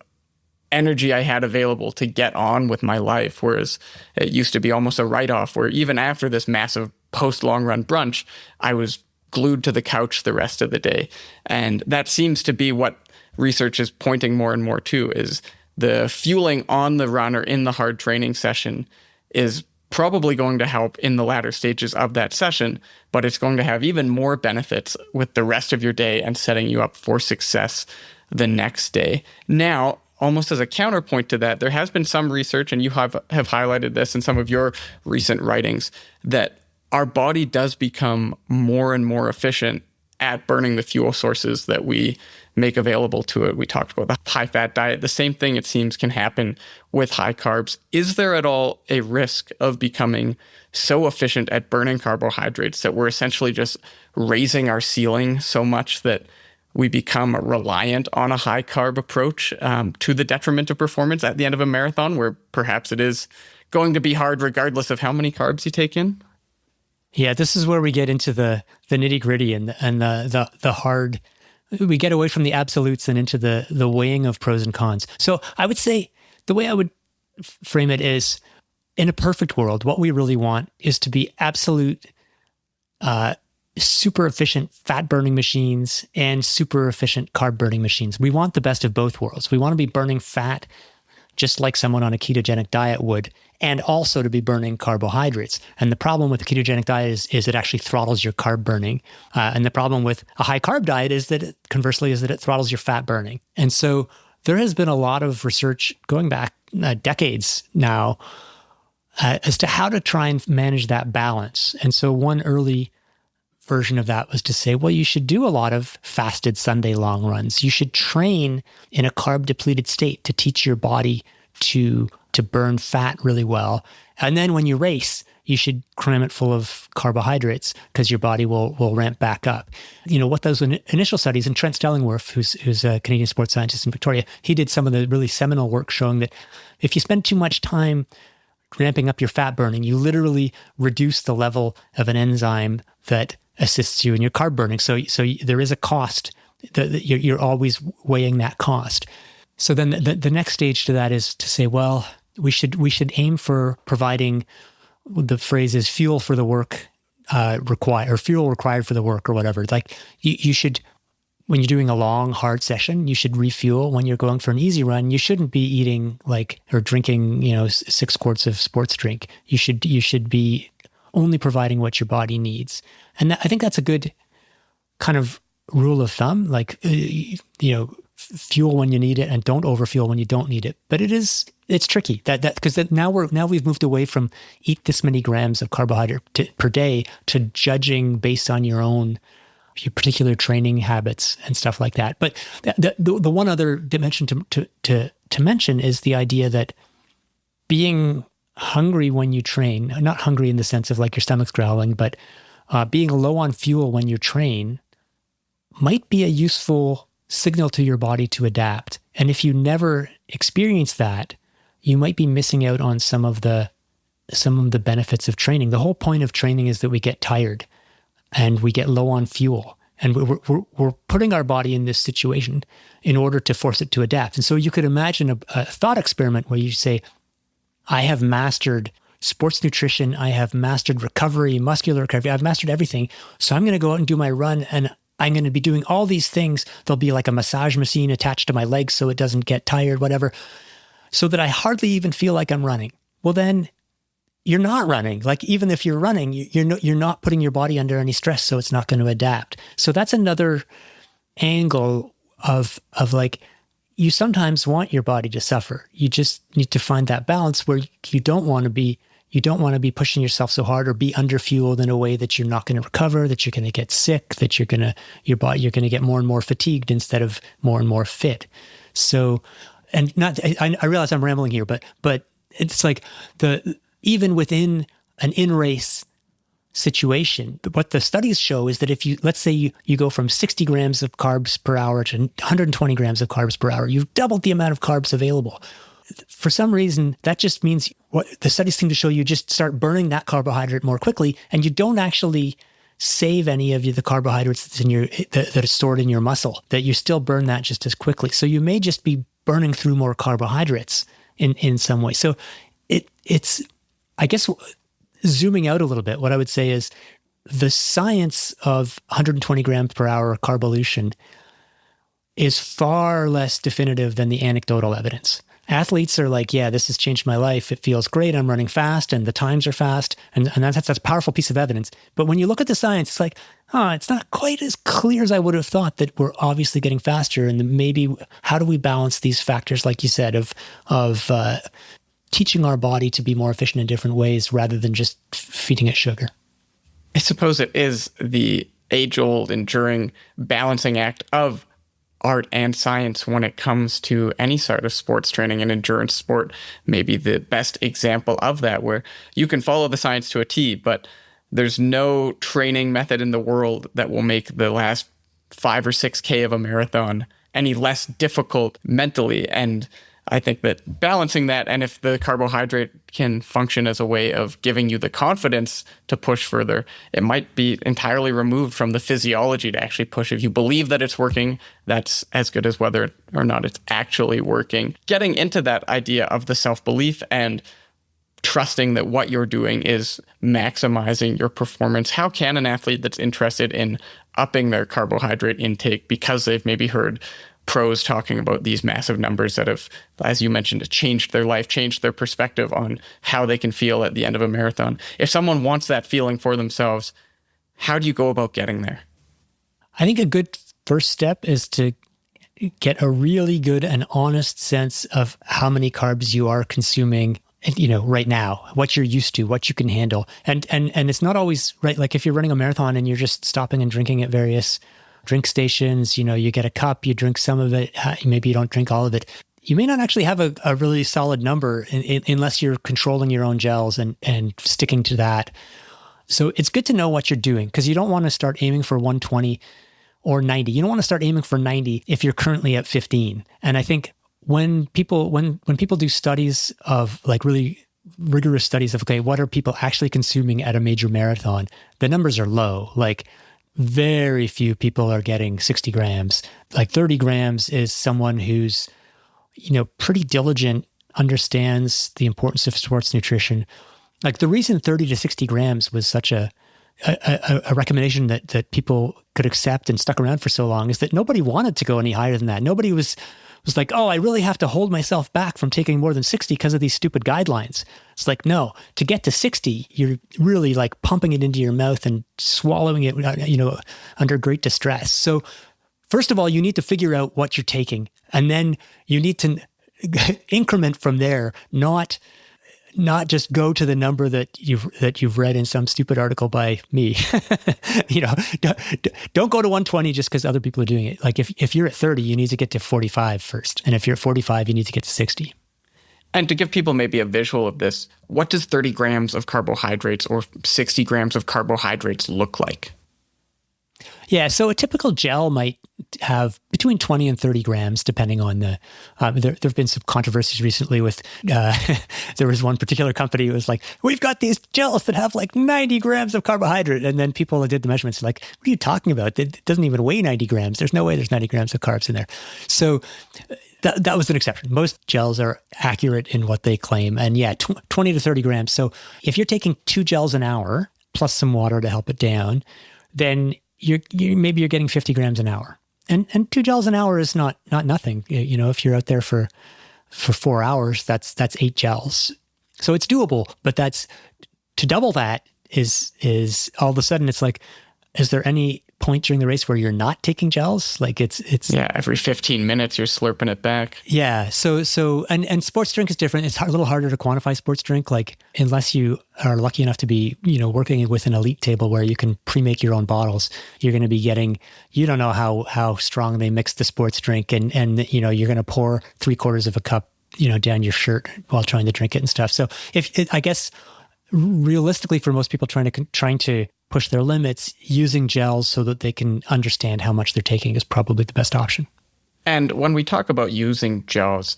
energy I had available to get on with my life. Whereas it used to be almost a write-off, where even after this massive post-long run brunch, I was glued to the couch the rest of the day. And that seems to be what research is pointing more and more to, is the fueling on the run or in the hard training session is probably going to help in the latter stages of that session, but it's going to have even more benefits with the rest of your day and setting you up for success the next day. Now, almost as a counterpoint to that, there has been some research, and you have highlighted this in some of your recent writings, that our body does become more and more efficient at burning the fuel sources that we make available to it. We talked about the high-fat diet. The same thing, it seems, can happen with high carbs. Is there at all a risk of becoming so efficient at burning carbohydrates that we're essentially just raising our ceiling so much that we become reliant on a high-carb approach to the detriment of performance at the end of a marathon, where perhaps it is going to be hard regardless of how many carbs you take in? Yeah, this is where we get into the nitty-gritty and the hard. We get away from the absolutes and into the weighing of pros and cons. So I would say the way I would frame it is, in a perfect world, what we really want is to be absolute, super efficient fat burning machines and super efficient carb burning machines. We want the best of both worlds. We want to be burning fat just like someone on a ketogenic diet would, and also to be burning carbohydrates. And the problem with the ketogenic diet is it actually throttles your carb burning. And the problem with a high carb diet is that it throttles your fat burning. And so there has been a lot of research going back decades now as to how to try and manage that balance. And so one early version of that was to say, well, you should do a lot of fasted Sunday long runs. You should train in a carb depleted state to teach your body to burn fat really well. And then when you race, you should cram it full of carbohydrates because your body will ramp back up. You know, what those initial studies, and Trent Stellingwerff, who's a Canadian sports scientist in Victoria, he did some of the really seminal work showing that if you spend too much time ramping up your fat burning, you literally reduce the level of an enzyme that assists you in your carb burning. So there is a cost. You're always weighing that cost. So then the next stage to that is to say, well, we should aim for providing, the phrase is fuel for the work required, or fuel required for the work, or whatever. Like you should, when you're doing a long, hard session, you should refuel. When you're going for an easy run, you shouldn't be eating or drinking, 6 quarts of sports drink. You should be only providing what your body needs. And I think that's a good kind of rule of thumb, fuel when you need it and don't overfuel when you don't need it. But it's tricky because now we've moved away from eat this many grams of carbohydrate per day to judging based on your particular training habits and stuff like that. But the one other dimension to mention is the idea that being hungry when you train, not hungry in the sense of like your stomach's growling, but being low on fuel when you train might be a useful signal to your body to adapt. And if you never experience that, you might be missing out on some of the benefits of training. The whole point of training is that we get tired and we get low on fuel. And we're putting our body in this situation in order to force it to adapt. And so you could imagine a thought experiment where you say, I have mastered sports nutrition, I have mastered recovery, muscular recovery, I've mastered everything. So I'm going to go out and do my run, and I'm going to be doing all these things. There'll be like a massage machine attached to my legs so it doesn't get tired, whatever, so that I hardly even feel like I'm running. Well, then you're not running. Like even if you're running, you're not putting your body under any stress, so it's not going to adapt. So that's another angle of like, you sometimes want your body to suffer. You just need to find that balance where you don't want to be pushing yourself so hard or be underfueled in a way that you're not going to recover, that you're going to get sick, that you're going to get more and more fatigued instead of more and more fit. So, and I realize I'm rambling here, but it's like even within an in-race situation, what the studies show is that if let's say you go from 60 grams of carbs per hour to 120 grams of carbs per hour, you've doubled the amount of carbs available. For some reason, that just means what the studies seem to show, you just start burning that carbohydrate more quickly, and you don't actually save any of the carbohydrates that are stored in your muscle, that you still burn that just as quickly. So you may just be burning through more carbohydrates in some way. So it's, I guess, zooming out a little bit, what I would say is the science of 120 grams per hour carbolution is far less definitive than the anecdotal evidence. Athletes are like, yeah, this has changed my life. It feels great. I'm running fast and the times are fast. And that's a powerful piece of evidence. But when you look at the science, it's like, it's not quite as clear as I would have thought that we're obviously getting faster. And maybe how do we balance these factors, like you said, of teaching our body to be more efficient in different ways rather than just feeding it sugar? I suppose it is the age-old, enduring balancing act of art and science when it comes to any sort of sports training, and endurance sport may be the best example of that, where you can follow the science to a T, but there's no training method in the world that will make the last 5 or 6K of a marathon any less difficult mentally. And I think that balancing that, and if the carbohydrate can function as a way of giving you the confidence to push further, it might be entirely removed from the physiology to actually push. If you believe that it's working, that's as good as whether or not it's actually working. Getting into that idea of the self-belief and trusting that what you're doing is maximizing your performance. How can an athlete that's interested in upping their carbohydrate intake because they've maybe heard pros talking about these massive numbers that have, as you mentioned, changed their life, changed their perspective on how they can feel at the end of a marathon. If someone wants that feeling for themselves, how do you go about getting there? I think a good first step is to get a really good and honest sense of how many carbs you are consuming, right now, what you're used to, what you can handle. And it's not always right. Like if you're running a marathon and you're just stopping and drinking at various drink stations, you get a cup, you drink some of it, maybe you don't drink all of it. You may not actually have a really solid number unless you're controlling your own gels and sticking to that. So it's good to know what you're doing, because you don't want to start aiming for 120 or 90. You don't want to start aiming for 90 if you're currently at 15. And I think when people do studies of like really rigorous studies of, okay, what are people actually consuming at a major marathon? The numbers are low. Like very few people are getting 60 grams. Like 30 grams is someone who's, pretty diligent, understands the importance of sports nutrition. Like the reason 30 to 60 grams was such a recommendation that people could accept and stuck around for so long is that nobody wanted to go any higher than that. Nobody was like, oh, I really have to hold myself back from taking more than 60 because of these stupid guidelines. It's like, no, to get to 60, you're really like pumping it into your mouth and swallowing it, under great distress. So first of all, you need to figure out what you're taking, and then you need to increment from there, not just go to the number that you've read in some stupid article by me. Don't go to 120 just because other people are doing it. Like if you're at 30, you need to get to 45 first. And if you're at 45, you need to get to 60. And to give people maybe a visual of this, what does 30 grams of carbohydrates or 60 grams of carbohydrates look like? Yeah, so a typical gel might have between 20 and 30 grams, depending on the, there have been some controversies recently with, there was one particular company who was like, we've got these gels that have like 90 grams of carbohydrate. And then people that did the measurements like, what are you talking about? It doesn't even weigh 90 grams. There's no way there's 90 grams of carbs in there. So that was an exception. Most gels are accurate in what they claim. And yeah, 20 to 30 grams. So if you're taking 2 gels an hour plus some water to help it down, then you're getting 50 grams an hour. And 2 gels an hour is not nothing. If you're out there for 4 hours, that's 8 gels. So it's doable, but to double that is all of a sudden it's like, is there any point during the race where you're not taking gels? Like it's every 15 minutes you're slurping it back. Yeah. So and sports drink is different. It's a little harder to quantify sports drink, like unless you are lucky enough to be, working with an elite table where you can pre-make your own bottles. You're going to be getting, you don't know how strong they mix the sports drink, and you're going to pour 3/4 of a cup, down your shirt while trying to drink it and stuff. So I guess realistically for most people trying to push their limits, using gels so that they can understand how much they're taking is probably the best option. And when we talk about using gels,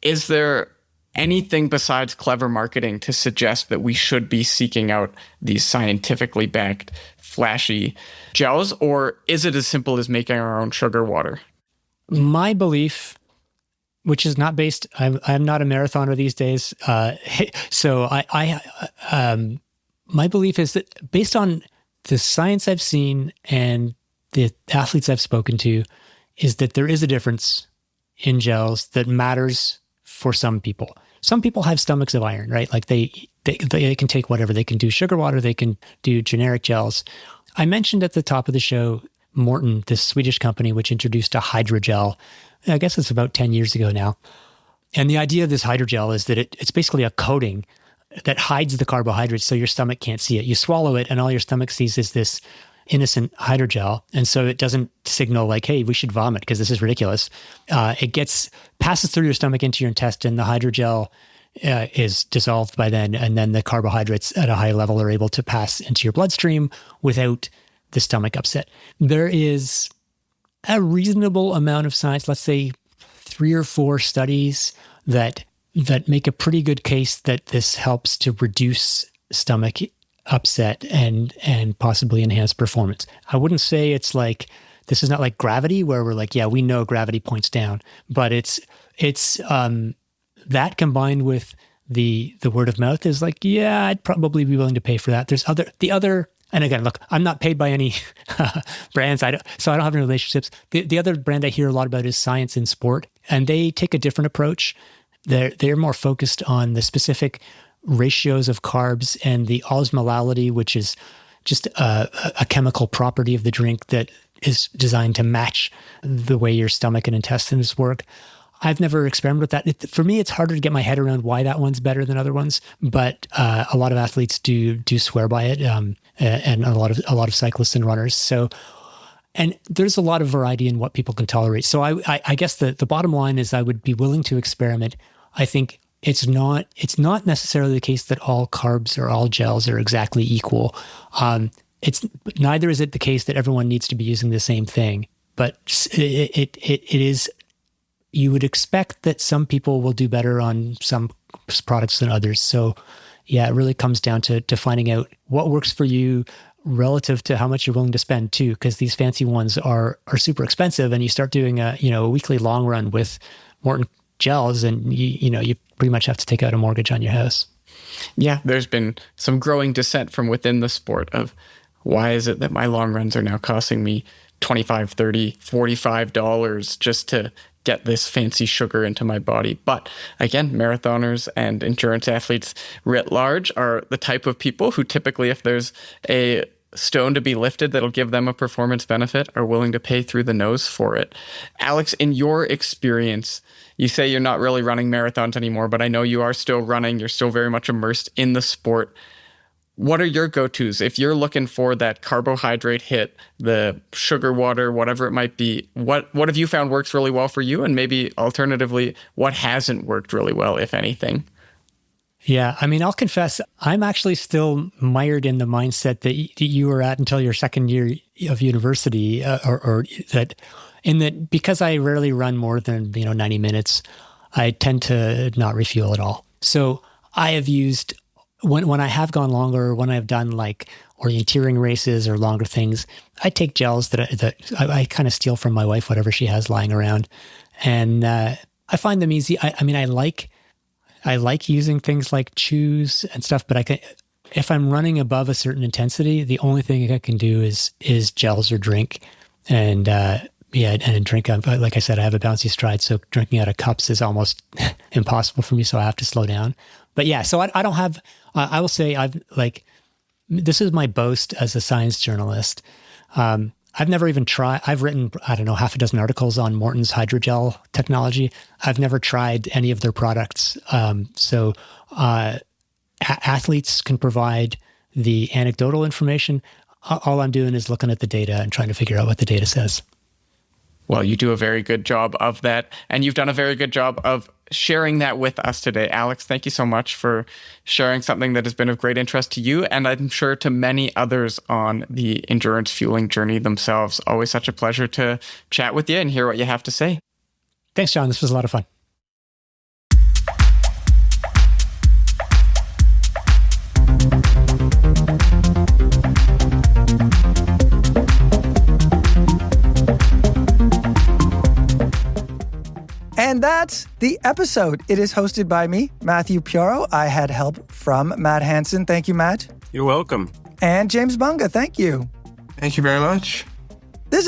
is there anything besides clever marketing to suggest that we should be seeking out these scientifically backed, flashy gels, or is it as simple as making our own sugar water? My belief, which is not based, I'm not a marathoner these days, so my belief is that based on the science I've seen and the athletes I've spoken to, is that there is a difference in gels that matters for some people. Some people have stomachs of iron, right? Like they can take whatever. They can do sugar water. They can do generic gels. I mentioned at the top of the show, Morton, this Swedish company, which introduced a hydrogel. I guess it's about 10 years ago now. And the idea of this hydrogel is that it's basically a coating that hides the carbohydrates so your stomach can't see it. You swallow it and all your stomach sees is this innocent hydrogel. And so it doesn't signal like, hey, we should vomit because this is ridiculous. It passes through your stomach into your intestine. The hydrogel is dissolved by then. And then the carbohydrates at a high level are able to pass into your bloodstream without the stomach upset. There is a reasonable amount of science, let's say 3 or 4 studies that make a pretty good case that this helps to reduce stomach upset and possibly enhance performance. I wouldn't say it's like, this is not like gravity where we're like, yeah, we know gravity points down, but it's that combined with the word of mouth is like, yeah, I'd probably be willing to pay for that. There's and again, look, I'm not paid by any brands, so I don't have any relationships. The other brand I hear a lot about is Science in Sport, and they take a different approach. They're more focused on the specific ratios of carbs and the osmolality, which is just a chemical property of the drink that is designed to match the way your stomach and intestines work. I've never experimented with that. For me, it's harder to get my head around why that one's better than other ones. But a lot of athletes do swear by it, and a lot of cyclists and runners. So, and there's a lot of variety in what people can tolerate. So I guess the bottom line is I would be willing to experiment. I think it's not necessarily the case that all carbs or all gels are exactly equal. Neither is it the case that everyone needs to be using the same thing. But it is. You would expect that some people will do better on some products than others. So yeah, it really comes down to finding out what works for you relative to how much you're willing to spend too, because these fancy ones are super expensive, and you start doing a weekly long run with Morton gels, and you pretty much have to take out a mortgage on your house. Yeah, there's been some growing dissent from within the sport of why is it that my long runs are now costing me $25, $30, $45 just to get this fancy sugar into my body. But again, marathoners and endurance athletes writ large are the type of people who typically, if there's a stone to be lifted that'll give them a performance benefit, are willing to pay through the nose for it. Alex, in your experience, you say you're not really running marathons anymore, but I know you are still running. You're still very much immersed in the sport. What are your go-tos? If you're looking for that carbohydrate hit, the sugar water, whatever it might be, what have you found works really well for you? And maybe alternatively, what hasn't worked really well, if anything? Yeah, I mean, I'll confess, I'm actually still mired in the mindset that you were at until your second year of university, or that because I rarely run more than 90 minutes, I tend to not refuel at all. So I have used, when I have gone longer, when I've done like orienteering races or longer things, I take gels that I kind of steal from my wife, whatever she has lying around, and I find them easy. I like using things like chews and stuff, but if I'm running above a certain intensity, the only thing I can do is gels or drink. And and drink. Like I said, I have a bouncy stride, so drinking out of cups is almost impossible for me. So I have to slow down. But yeah, so I don't have. I will say this is my boast as a science journalist. I've never even tried. I've written, I don't know, half a dozen articles on Morton's hydrogel technology. I've never tried any of their products. So athletes can provide the anecdotal information. All I'm doing is looking at the data and trying to figure out what the data says. Well, you do a very good job of that. And you've done a very good job of sharing that with us today. Alex, thank you so much for sharing something that has been of great interest to you, and I'm sure to many others on the endurance fueling journey themselves. Always such a pleasure to chat with you and hear what you have to say. Thanks, John. This was a lot of fun. And that's the episode. It is hosted by me, Matthew Pioro. I had help from Matt Hansen. Thank you, Matt. You're welcome. And James Bunga. Thank you. Thank you very much. This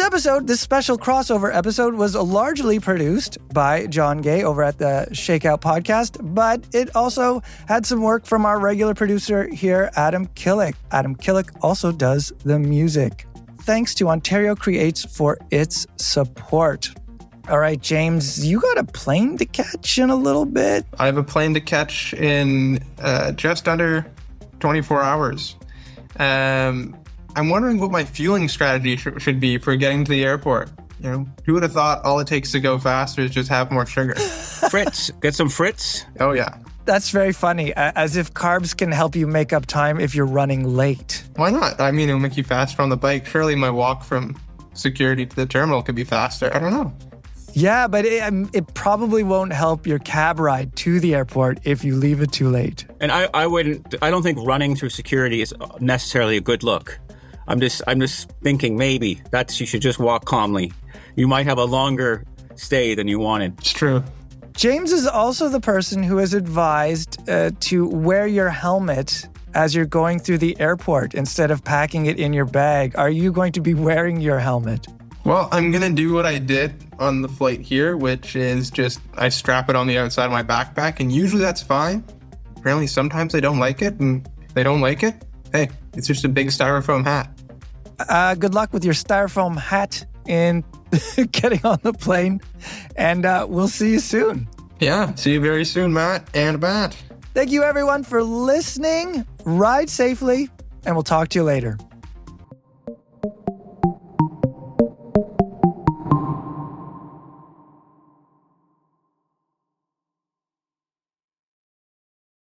special crossover episode, was largely produced by John Gay over at the Shakeout podcast, but it also had some work from our regular producer here, Adam Killick. Adam Killick also does the music. Thanks to Ontario Creates for its support. All right, James, you got a plane to catch in a little bit? I have a plane to catch in just under 24 hours. I'm wondering what my fueling strategy should be for getting to the airport. Who would have thought all it takes to go faster is just have more sugar? Fritz. Get some Fritz. Oh, yeah. That's very funny, as if carbs can help you make up time if you're running late. Why not? I mean, it'll make you faster on the bike. Surely my walk from security to the terminal could be faster. I don't know. Yeah, but it probably won't help your cab ride to the airport if you leave it too late. And I don't think running through security is necessarily a good look. I'm just thinking maybe you should just walk calmly. You might have a longer stay than you wanted. It's true. James is also the person who has advised to wear your helmet as you're going through the airport instead of packing it in your bag. Are you going to be wearing your helmet? Well, I'm going to do what I did on the flight here, which is just I strap it on the outside of my backpack, and usually that's fine. Apparently sometimes they don't like it, and if they don't like it, hey, it's just a big styrofoam hat. Good luck with your styrofoam hat in getting on the plane, and we'll see you soon. Yeah, see you very soon, Matt and Matt. Thank you, everyone, for listening. Ride safely, and we'll talk to you later.